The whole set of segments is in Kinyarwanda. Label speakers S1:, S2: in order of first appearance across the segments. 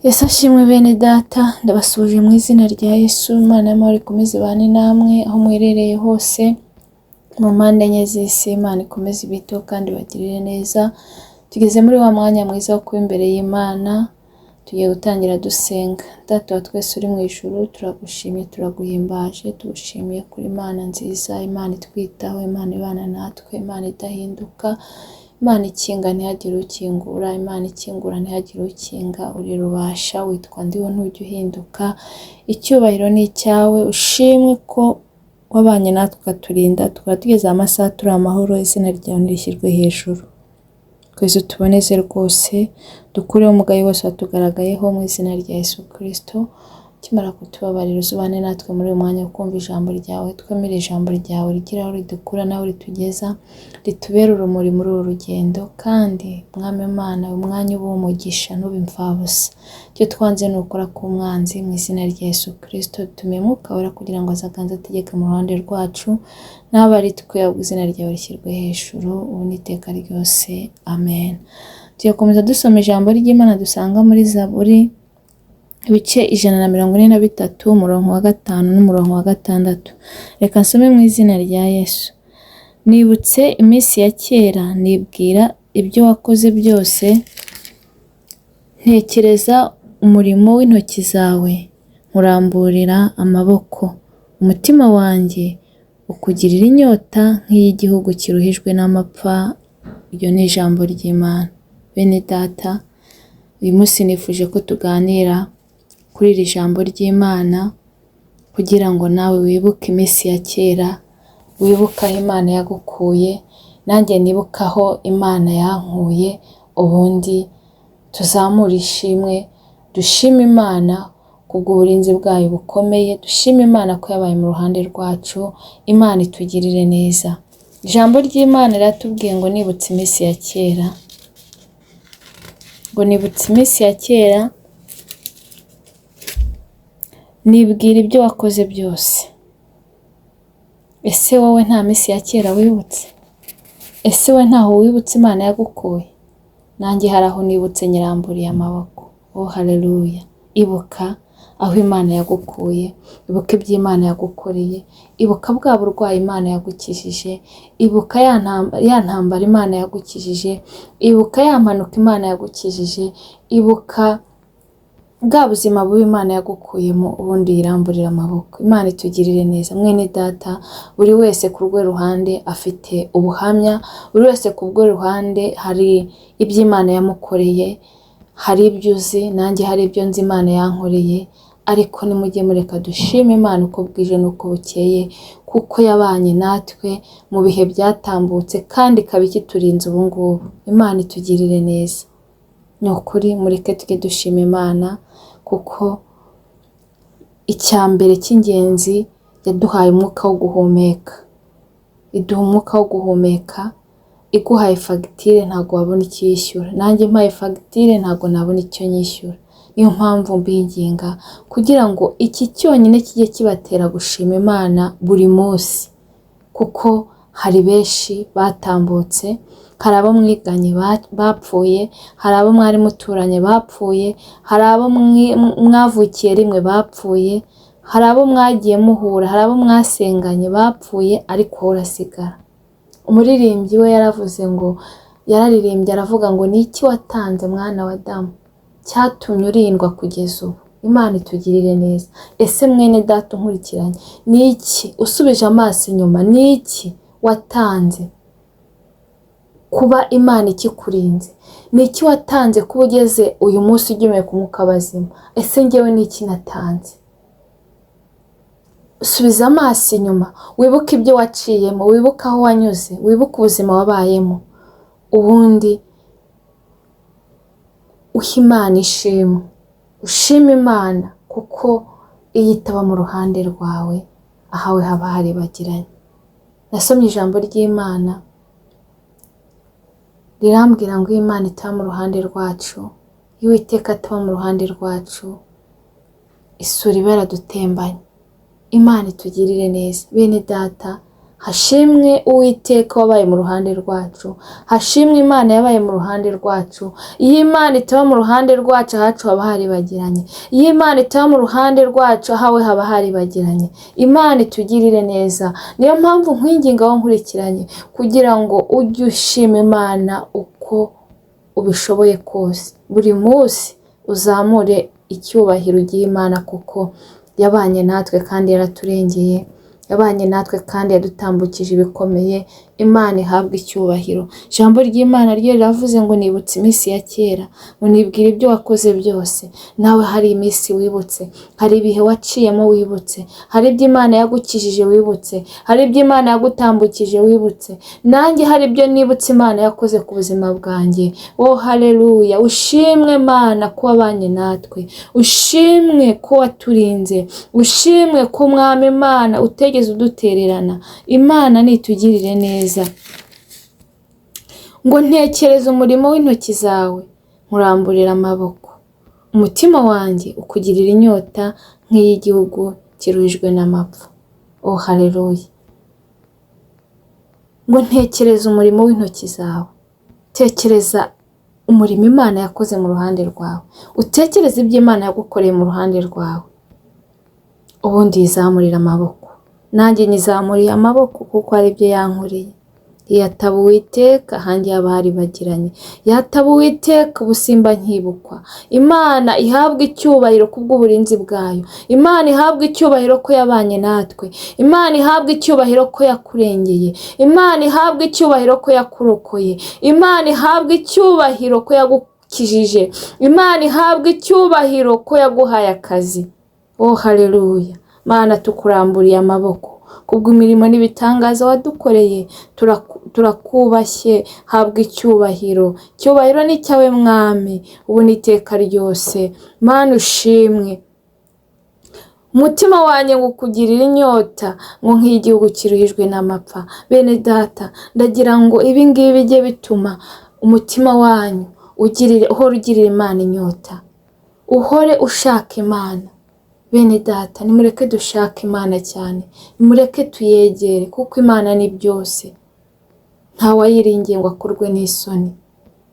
S1: Yesu ashimwe bene data, ndabasuje mu izina rya Yesu. Imana y'amahoro ikomeze ibane namwe aho muherereye hose mu mpande enye z'isi. Imana ikomeze ibiteho kandi bagirire neza. Tugeze muri wa mwanya mwiza wo kuba imbere y'Imana, tugiye gutangira dusenga. Data wa twese uri mu ijuru, turagushimye, turaguhimbaje, tugushimiye kuri Imana nziza, Imana itwitaho, Imana ibana natwe, Imana idahinduka, Imana ikinga ntihagire ukingura, Imana ikingura ntihagire ukinga. Uri rubasha, witwa ndiho, ntujya uhinduka. Icyubahiro ni icyawe. Ushimwe ko wabanye natwe ukaturinda, tukaba tugeze amasaha turi amahoro. Izina ryawe nirishyirwe hejuru. Twese tuboneze rwose, dukureho umugayo wose watugaragayeho mu izina rya Yesu Kristo. Ukimara kutubabarira uzubane natwe muri uyu mwanya wo kumva ijambo ryawe. Twemere ijambo ryawe rigira aho ridukura n'aho ritugeza, ritubere urumuri muri uru rugendo. Kandi Mwami Imana, umwanya uba umugisha ntube imfabusa. Icyo twanze ni ukora ku mwanzi mu izina rya Yesu Kristo. Dutumiye Mwuka Wera kugira ngo azaganze ategeke mu ruhande rwacu, n'aba ari twe, ahubwo izina ryawe rishyirwe hejuru ubu n'iteka ryose. Amen. Tuyakomeza dusoma ijambo ry'Imana dusanga muri Zaburi ibice 143 umurongo wa 5 n'umurongo wa 6. Reka nsome mu izina rya Yesu. Nibutse iminsi ya kera, nibwira ibyo wakoze byose, ntekereza umurimo w'intoki zawe, nkuramburira amaboko. Umutima wanjye ukugirira inyota nk'iy'igihugu kiruhijwe n'amapfa. Iryo ni ijambo ry'Imana. Bene data, uyu munsi nifuje ko tuganira kuri iri jambo ry'Imana kugira ngo nawe wibuke iminsi ya kera, wibuke aho Imana yagukuye, nanjye nibuke aho Imana yankuye. Ubundi tuzamure ishimwe, dushime Imana kubw'uburinzi bwayo bukomeye, dushime Imana ko yabaye mu ruhande rwacu. Imana itugirire neza. Ijambo ry'Imana riratubwiye ngo nibutse iminsi ya kera, ngo nibutse iminsi ya kera, nibwira ibyo wakoze byose. Ese wowe nta minsi ya kera wibutse? Ese wowe ntaho wibutse Imana yagukuye? Nanjye hari aho nibutse nyiramburiye amaboko. Oh haleluya! Ibuka aho Imana yagukuye, ibuka ibyo Imana yagukoreye, ibuka bwa burwayi Imana yagukijije, ibuka ya ntambara Imana yagukijije, ibuka ya mpanuka Imana yagukijije, ibuka bwa buzima bubi Imana yagukuyemo, ubundi yiramburira amaboko. Imana itugirire neza. Mwene data, buri wese ku rwe ruhande afite ubuhamya, buri wese ku rwe ruhande hari ibyo Imana yamukoreye, hari ibyo uzi, nanjye hari ibyo nzi Imana yankoreye. Ariko nimujye mureka dushime Imana uko bwije n'uko bukeye, kuko yabanye natwe mu bihe byatambutse kandi ikaba ikiturinze ubu ngubu. Imana itugirire neza. Ni ukuri mureke tujye dushima Imana, kuko icya mbere cy'ingenzi, yaduhaye umwuka wo guhumeka. Iduha umwuka wo guhumeka. Iguhaye fagitire ntabwo wabona icyo yishyura. Nanjye mpaye fagitire ntabwo nabona icyo nyishyura. Niyo mpamvu mbinginga kugira ngo iki cyonyine kijye kibatera gushima Imana buri munsi, kuko hari benshi batambutse. Hari abo mwiganye bapfuye, hari abo mwari muturanye bapfuye, hari abo mwavukiye rimwe bapfuye, hari abo mwagiye muhura, hari abo mwasenganye bapfuye, ariko wowe urasigara. Umuririmbyi we yaravuze ngo, yararirimbye aravuga ngo ni iki watanze mwana wa Adamu cyatumye urindwa kugeza ubu? Imana itugirire neza. Ese mwene data unkurikiranye, ni iki usubije amaso inyuma, ni iki watanze kuba Imana ikikurinze? Ni iki watanze kuba ugeze uyu munsi ugimeye ku mwuka bazima? Ese njyewe ni iki natanze? Subiza amaso inyuma, wibuke ibyo waciyemo, wibuke aho wanyuze, wibuke ubuzima wabayemo, ubundi uha Imana ishimwe. Ushima Imana, kuko iyo itaba mu ruhande rwawe, ahawe haba haribagiranye. Nasomye ijambo ry'Imana rirambwira ngo Imana itaba mu ruhande rwacu, iyo Uwiteka ataba mu ruhande rwacu, isuri iba yaradutembanye. Imana itugirire neza. Bene data, hashimwe Uwiteka wabaye mu ruhande rwacu, hashimwe Imana yabaye mu ruhande rwacu. Iyo Imana itaba mu ruhande rwacu, ahacu haba haribagiranye. Iyo Imana itaba mu ruhande rwacu, ahawe haba haribagiranye. Imana itugirire neza. Niyo mpamvu nkwinginga aho nkurikiranye kugira ngo ujye ushima Imana uko ubishoboye kose. Buri munsi uzamure icyubahiro ugiye Imana, kuko yabanye natwe kandi yaraturengeye, yabanye natwe kandi yadutambukije ibikomeye. Imana ihabwe icyubahiro. Ijambo ry'Imana ryo riravuze ngo nibutse iminsi ya kera, ngo nibwire ibyo wakoze byose. Nawe hari iminsi wibutse, hari ibihe waciyemo wibutse, hari ibyo Imana yagukijije wibutse, hari ibyo Imana yagutambukije wibutse. Nanjye hari ibyo nibutse Imana yakoze ku buzima bwanjye. Haleluya! Ushimwe Mana ko wabanye natwe, ushimwe ko waturinze, ushimwe ko Mwami Imana utegeze udutererana. Imana nitugirire neza. Ngo ntekereze umurimo w'intoki zawe, nkuramburira amaboko. Umutima wanjye ukugirira inyota nk'iy'igihugu kiruhijwe n'amapfa. Haleluya! Ngo ntekereze umurimo w'intoki zawe. Tekereza umurimo Imana yakoze mu ruhande rwawe, utekereze ibyo Imana yagukoreye mu ruhande rwawe, ubundi yizamurira amaboko. Nanjye nyizamuriye amaboko kuko hari ibyo yankoreye. Yataba Uwiteka hanjye haba haribagiranye, yataba Uwiteka ubusimba nkibukwa. Imana ihabwe icyubahiro kubw'uburinzi bwayo. Imana ihabwe icyubahiro ko yabanye natwe. Imana ihabwe icyubahiro ko yakurengeye. Imana ihabwe icyubahiro ko yakurokoye. Imana ihabwe icyubahiro ko yagukijije. Imana ihabwe icyubahiro ko yaguhaye akazi. Haleluya! Mana, tukuramburiye amaboko kubw'imirimo n'ibitangaza wadukoreye. Turakubashye, habwa icyubahiro. Icyubahiro ni cyawe Mwami, ubu n'iteka ryose. Mana ushimwe. Umutima wanjye ngo ukugirire inyota ngo nk'igihugu kiruhijwe n'amapfa. Bene data, ndagira ngo ibi ngibi bijye bituma umutima wanyu uhora ugirira Imana inyota, uhore ushaka Imana. Bene data, nimureke dushake Imana cyane, nimureke tuyegere, kuko Imana ni byose. Nta wayiringiye ngo akorwe n'isoni.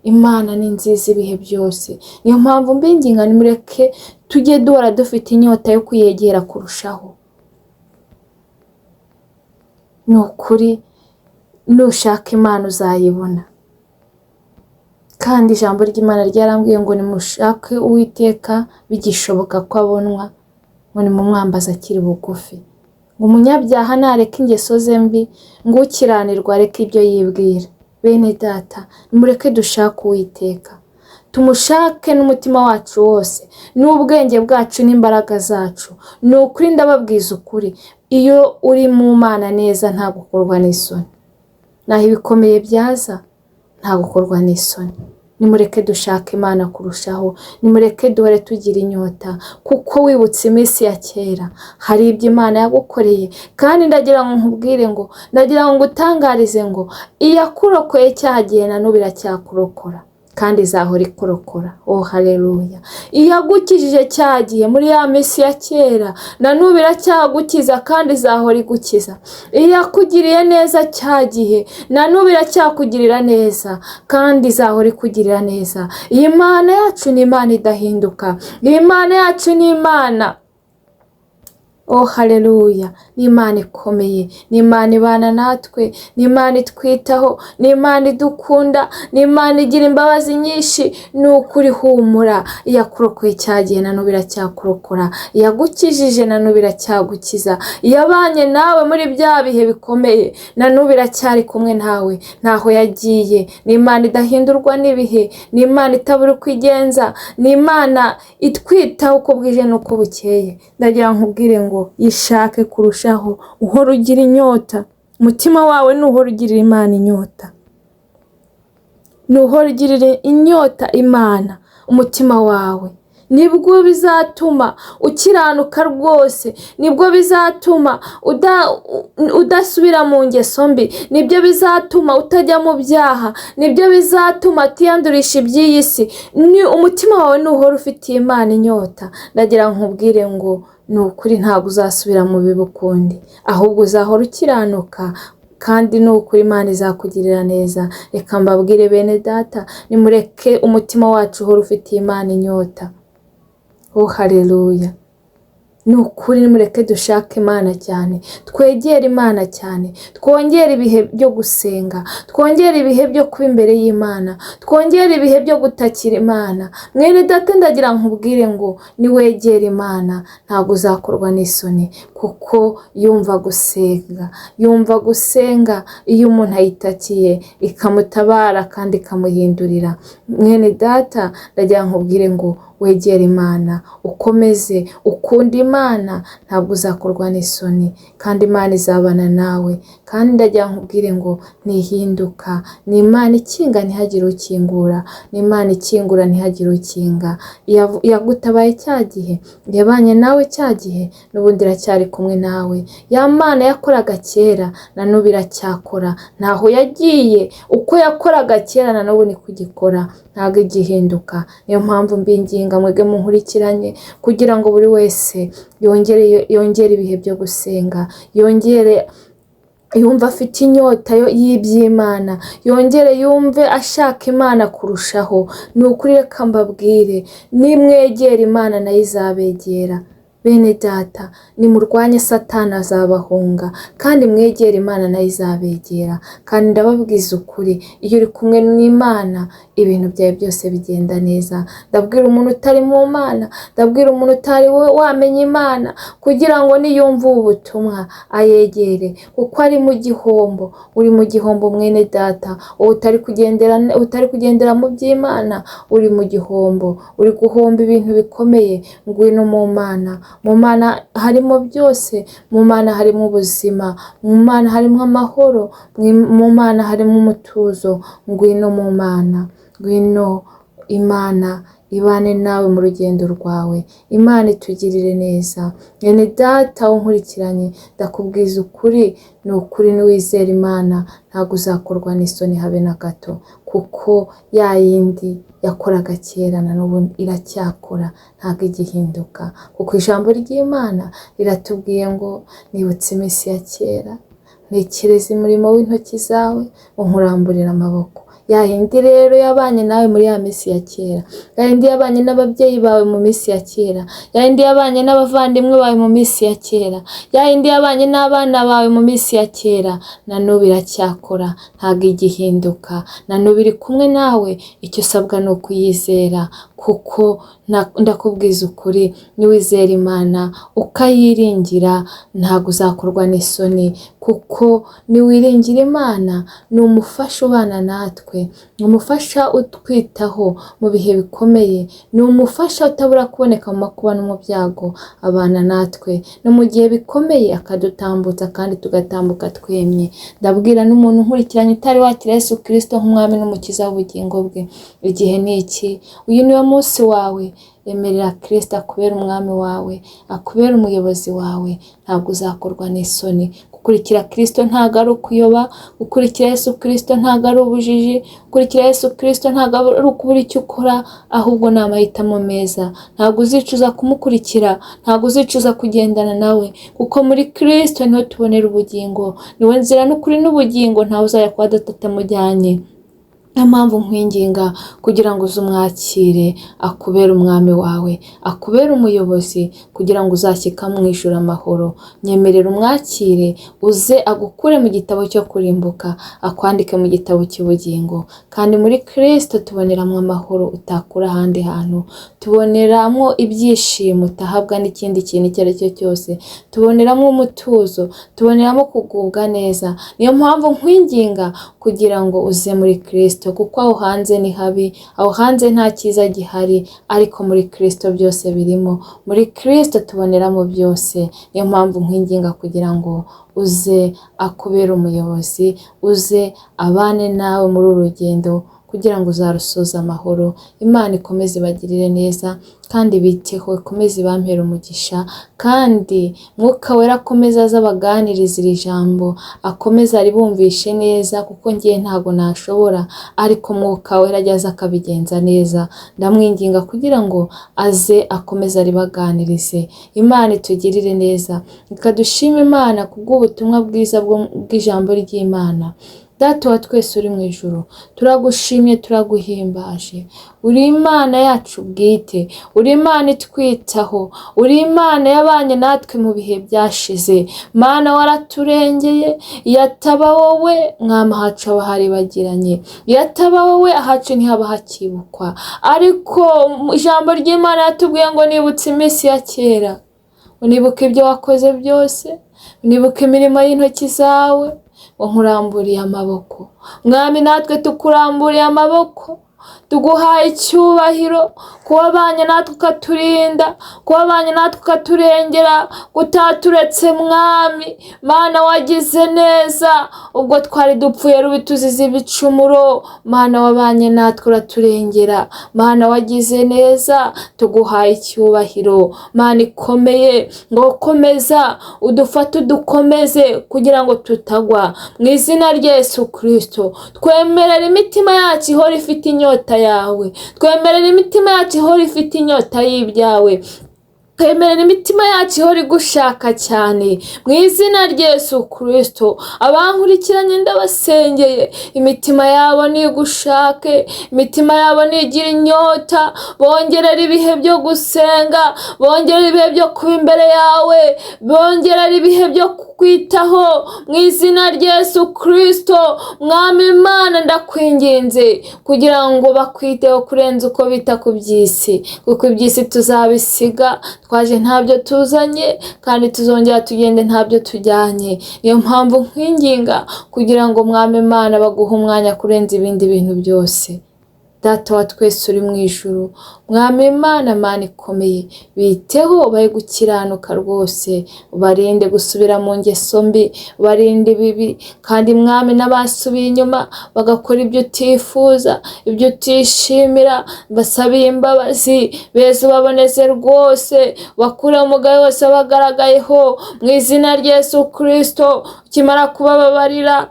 S1: Imana ni nziza ibihe byose. Niyo mpamvu mbinginga nimureke tujye duhora dufite inyota yo kuyegera kurushaho. Ni ukuri, nushaka Imana uzayibona. Kandi ijambo ry'Imana ryarambwiye ngo nimushake Uwiteka bigishoboka ko abonwa, ngo nimumwambaze akiri bugufi. Ngo umunyabyaha nareke ingeso ze mbi, ngo ukiranirwa areke ibyo yibwira. Bene data, nimureke dushake Uwiteka, tumushake n'umutima wacu wose, n'ubwenge bwacu n'imbaraga zacu. Ni ukuri ndababwiza ukuri, iyo uri mu Mana neza nta gukorwa n'isoni. Naho ibikomeye byaza nta gukorwa n'isoni. Nimureke dushake Imana kurushaho, nimureke duhore tugira inyota, kuko wibutse iminsi ya kera hari ibyo Imana yagukoreye. Kandi ndagira ngo nkubwire ngo, ndagira ngo ngutangarize ngo iyakurokoye cyagiye na n'ubu iracyakurokora kandi izahora ikurokora. Haleluya! Iyagukijije cyagiye muri ya minsi ya kera na n'ubu iracyagukiza kandi izahora igukiza. Iyakugiriye neza cyagiye na n'ubu iracyakugirira neza kandi izahora ikugirira neza. Iyi Mana yacu ni Imana idahinduka. Iyi Mana yacu ni Imana haleluya! Ni Imana ikomeye, ni Imana ibana natwe, ni Imana itwitaho, ni Imana idukunda, ni Imana igira imbabazi nyinshi. Ni ukuri humura, iyakurokoye cyagiye na n'ubu iracyakurokora, iyagukijije na n'ubu iracyagukiza, iyabanye nawe muri bya bihe bikomeye na n'ubu iracyari kumwe nawe, ntaho yagiye. Ni Imana idahindurwa n'ibihe, ni Imana itabura uko igenza, ni Imana itwitaho uko bwije n'uko bukeye. Ndagira nkubwire ngo yishake kurushaho, uhora ugira inyota. Umutima wawe nuhora ugirira Imana inyota, nuhora ugirira inyota Imana umutima wawe. nibwo bizatuma ukiranuka rwose, nibwo bizatuma udasubira mu ngeso mbi, nibyo bizatuma utajya mu byaha, nibyo bizatuma utiyandurisha iby'iyi si. Ni umutima wawe nuhora ufitiye Imana inyota, ndagira nkubwire ngo ni ukuri ntabwo uzasubira mu bibi ukundi, ahubwo uzahora ukiranuka, kandi ni ukuri Imana izakugirira neza. Reka mbabwire bene data, nimureke umutima wacu uhora ufitiye Imana inyota. Haleluya. Ni ukuri nimureke dushake Imana cyane, twegere Imana cyane, twongere ibihe byo gusenga, twongere ibihe byo kuba imbere y'Imana, twongere ibihe byo gutakira Imana. Mwene data, ndagira nkubwire ngo niwegere Imana ntabwo uzakorwa n'isoni, kuko yumva gusenga iyo umuntu ayitakiye ikamutabara kandi ikamuhindurira. Mwene data, ndagira nkubwire ngo wegere Imana, ukomeze ukunda Imana, ntabwo uzakorwa n'isoni, kandi Imana izabana nawe. Kandi ndagira nkubwire ngo ntihinduka, ni Imana ikinga ntihagire ukingura, ni Imana ikingura ntihagire ukinga. Yagutabaye cya gihe, yabanye nawe cya gihe, n'ubundi iracyari kumwe nawe. Ya Mana yakoraga kera na n'ubu iracyakora, ntaho yagiye. Uko yakoraga kera na n'ubu ni kugikora, ntabwo igihinduka. Niyo mpamvu mbinginga mwebwe munkurikiranye kugira ngo buri wese yongere ibihe byo gusenga, yumva afite inyota y'iby'Imana, yongere yumve ashaka Imana kurushaho. Ni ukuri reka mbabwire, nimwegera Imana nayo izabegera. Bene data, nimurwanye Satani azabahunga, kandi mwegere Imana nayo izabegera. Kandi ndababwiza ukuri, iyo uri kumwe n'Imana ibintu byawe byose bigenda neza. Ndabwira umuntu utari mu Mana, ndabwira umuntu utari wamenya Imana, kugira ngo niyumve ubu butumwa ayegere, kuko ari mu gihombo. Uri mu gihombo mwene data, wowe utari kugendera mu by'Imana, uri mu gihombo, uri guhomba ibintu bikomeye. Ngwino mu Mana. Mu Mana harimo byose, mu Mana harimo ubuzima, mu Mana harimo amahoro, mu Mana harimo umutuzo. Ngwino mu Mana, ngwino Imana ibane nawe mu rugendo rwawe. Imana itugirire neza. Mwene data unkurikiranye, ndakubwiza ukuri, ni ukuri niwizera Imana ntabwo uzakorwa n'isoni habe na gato, kuko ya yindi yakoraga kera na n'ubu iracyakora, ntabwo igihinduka. Kuko ijambo ry'Imana riratubwiye ngo nibutse iminsi ya kera, ntekereza umurimo w'intoki zawe, unkuramburira amaboko. Ya yindi rero yabanye nawe muri ya minsi ya kera, ya yindi yabanye n'ababyeyi bawe mu minsi ya kera, ya yindi yabanye n'abavandimwe bawe mu minsi ya kera, ya yindi yabanye n'abana bawe mu minsi ya kera, na n'ubu iracyakora, ntabwo igihinduka, na n'ubu iri kumwe nawe. Icyo usabwa ni ukuyizera, kuko ndakubwiza ukuri, niwizera Imana ukayiringira ntabwo uzakorwa n'isoni, kuko niwiringira Imana ni umufasha ubana natwe, ni umufasha utwitaho mu bihe bikomeye, ni umufasha utabura kuboneka mu makuba no mu byago, abana natwe no mu gihe bikomeye akadutambutsa kandi tugatambuka twemye. Ndabwira n'umuntu unkurikiranye utari wakira Yesu Kristo nk'umwami n'umukiza w'ubugingo bwe, igihe ni iki. Uyu niwo munsi wawe. Emerera Kristo akubera umwami wawe, akubera umuyobozi wawe, ntabwo uzakorwa n'isoni. Gukurikira Kristo ntabwo ari ukuyoba, gukurikira Yesu Kristo ntabwo ari ubujiji, gukurikira Yesu Kristo ntabwo ari ukubura icyo ukora, ahubwo ni amahitamo meza. Ntabwo uzicuza kumukurikira, ntabwo uzicuza kugendana nawe, kuko muri Kristo niho tubonera ubugingo. Niwe nzira n'ukuri n'ubugingo, ntawe uzajya kwa Data atamujyanye. Niyo mpamvu nkwinginga kugira ngo uzumwakire akubere umwami wawe, akubere umuyobozi, kugira ngo uzashyika mu ijuru amahoro. Nyemerera umwakire, uze agukure mu gitabo cyo kurimbuka, akwandike mu gitabo cy'ubugingo. Kandi muri Kristo tuboneramo amahoro utakura ahandi hantu, tuboneramo ibyishimo utahabwa n'ikindi kintu icyo ari cyo cyose, tuboneramo umutuzo, tuboneramo kugubwa neza. Niyo mpamvu nkwinginga kugira ngo uze muri Kristo, kuko aho hanze ni habi, aho hanze nta cyiza gihari, ariko muri Kristo byose birimo. Muri Kristo tuboneramo byose. Niyo mpamvu nkwinginga kugira ngo uze akubere umuyobozi, uze abane nawe muri uru rugendo kugira ngo uzarusoze amahoro. Imana ikomeze ibagirire neza kandi biteho, ikomeze ibampere umugisha, kandi Mwuka Wera akomeze aze abaganiriza iri jambo, akomeze aribumvishe neza, kuko ngiye ntago nashobora, ariko Mwuka Wera ajya aza akabigenza neza. Ndamwinginga kugira ngo aze akomeze aribaganirize. Imana itugirire neza, ikadushima Imana kubw'ubutumwa bwiza bw'ijambo ry'Imana. Data wa twese uri mu ijuru, turagushimye, turaguhimbaje. Uri Imana yacu bwite, uri Imana itwitaho, uri Imana yabanye natwe mu bihe byashize. Mana, waraturengeye, iyo ataba wowe Mwami hacu haba haribagiranye, iyo ataba wowe ahacu ntihaba hakibukwa. Ariko ijambo ry'Imana yatubwiye ngo nibutse iminsi ya kera, unibuke ibyo wakoze byose, unibuke imirimo y'intoki zawe, nkuramburiye amaboko. Mwami, natwe tukuramburiye amaboko, tuguhaye icyubahiro, kuba wabanye natwe ukaturinda, kuba wabanye natwe ukaturengera, utaturetse Mwami. Mana, wagize neza ubwo twari dupfuye rubi tuzize ibicumuro. Mana, wabanye natwe uraturengera. Mana, wagize neza, tuguhaye icyubahiro. Mana ikomeye, ngo komeza udufate udukomeze kugira ngo tutagwa. Mu izina rya Yesu Kristo, twemerera imitima yacu ihora ifite inyota yawe, twemerera imitima yacu ihora ifite inyota y'ibyawe, twemerera imitima yacu ihora igushaka cyane. Mu izina rya Yesu Kristo, abankurikiranye ndabasengeye, imitima yabo nigushake, imitima yabo nigira inyota, bongerera ibihe byo gusenga, bongerera ibihe byo kuba imbere yawe, bongerera ibihe byo kukwitaho. Mu izina rya Yesu Kristo, Mwami Imana, ndakwinginze kugira ngo bakwiteho kurenza uko bita ku by'isi, kuko iby'isi tuzabisiga, twaje ntabyo tuzanye, kandi tuzongera tugende ntabyo tujyanye. Niyo mpamvu nkwinginga kugira ngo Mwami Imana baguhe umwanya kurenza ibindi bintu byose. Data wa twese uri mu ijuru, Mwami Imana, Mana ikomeye, biteho bahe gukiranuka rwose, ubarinde gusubira mu ngeso mbi, ubarinde ibibi, kandi Mwami n'abasubiye inyuma bagakora ibyo utifuza, ibyo utishimira, basabiye imbabazi, beza ubaboneze rwose, bakure umugayo wose bagaragayeho. Mu izina rya Yesu Kristo, ukimara kubababarira,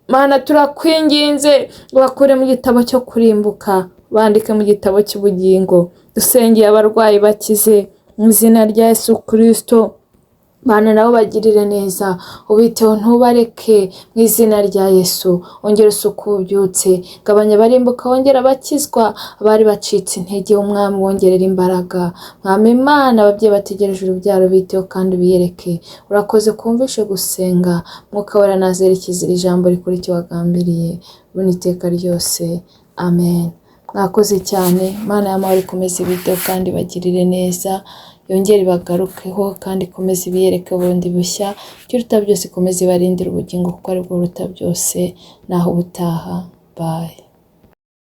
S1: Mana, turakwinginze bakure mu gitabo cyo kurimbuka, bandike mu gitabo cy'ubugingo. Dusengeye abarwayi bakize mu izina rya Yesu Kristo. Mana, nabo bagirire neza, ubiteho ntubareke mu izina rya Yesu. Ongera usuku ubyutse, gabanya barimbuka, wongera bakizwa, abari bacitse intege Umwami wongerera imbaraga. Mwami Imana, ababyeyi bategereje urubyaro biteho kandi ubiyereke. Urakoze kumvishe gusenga. Mwuka Wera nazerekeza iri jambo rikora icyo wagambiriye, ubona iteka ryose. Amen. Mwakoze cyane. Mana y'amahoro ikomeze ibiteho kandi bagirire neza, yongere bagarukeho kandi ikomeze ibiyereke bundi bushya. Ikiruta byose ikomeze ibarindire ubugingo, kuko ari bwo buruta byose. Naho ubutaha. Bye.